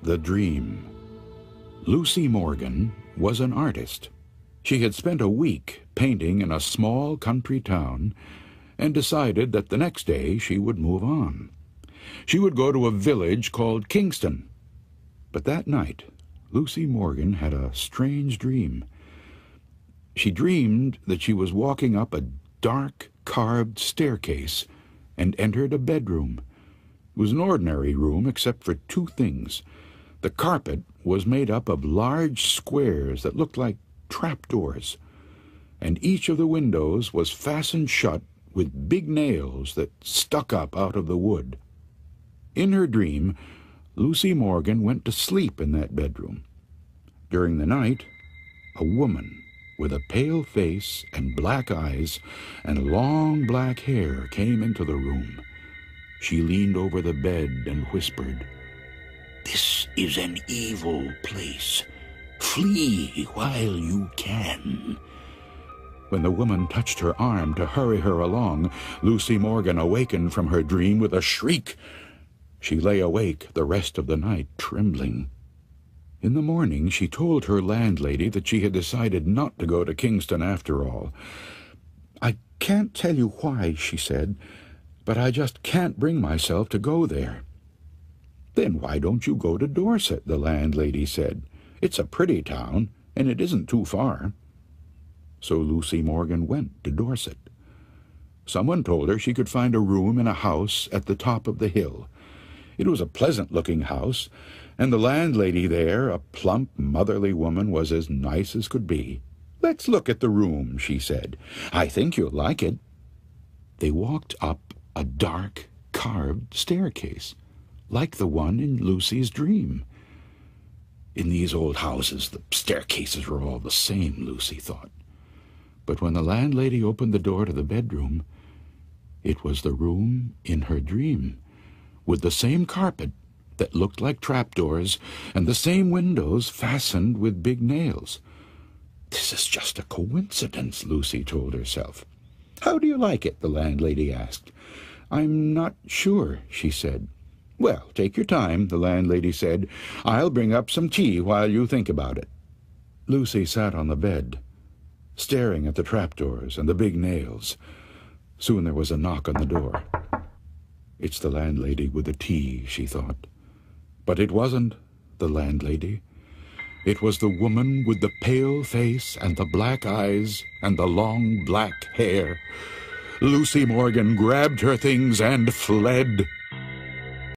The Dream. Lucy Morgan was an artist. She had spent a week painting in a small country town and decided that the next day she would move on. She would go to a village called Kingston. But that night, Lucy Morgan had a strange dream. She dreamed that she was walking up a dark, carved staircase and entered a bedroom. It was an ordinary room except for two things. The carpet was made up of large squares that looked like trapdoors, and each of the windows was fastened shut with big nails that stuck up out of the wood. In her dream, Lucy Morgan went to sleep in that bedroom. During the night, a woman with a pale face and black eyes and long black hair came into the room. She leaned over the bed and whispered, "This is an evil place. Flee while you can." When the woman touched her arm to hurry her along, Lucy Morgan awakened from her dream with a shriek. She lay awake the rest of the night, trembling. In the morning, she told her landlady that she had decided not to go to Kingston after all. "I can't tell you why," she said, "but I just can't bring myself to go there." "Then why don't you go to Dorset?" the landlady said. "It's a pretty town, and it isn't too far." So Lucy Morgan went to Dorset. Someone told her she could find a room in a house at the top of the hill. It was a pleasant-looking house, and the landlady there, a plump, motherly woman, was as nice as could be. "Let's look at the room," she said. "I think you'll like it." They walked up a dark, carved staircase, like the one in Lucy's dream. In these old houses, the staircases were all the same, Lucy thought. But when the landlady opened the door to the bedroom, it was the room in her dream, with the same carpet that looked like trapdoors and the same windows fastened with big nails. "This is just a coincidence," Lucy told herself. "How do you like it?" the landlady asked. "I'm not sure," she said. "Well, take your time," the landlady said. "I'll bring up some tea while you think about it." Lucy sat on the bed, staring at the trapdoors and the big nails. Soon there was a knock on the door. "It's the landlady with the tea," she thought. But it wasn't the landlady. It was the woman with the pale face and the black eyes and the long black hair. Lucy Morgan grabbed her things and fled.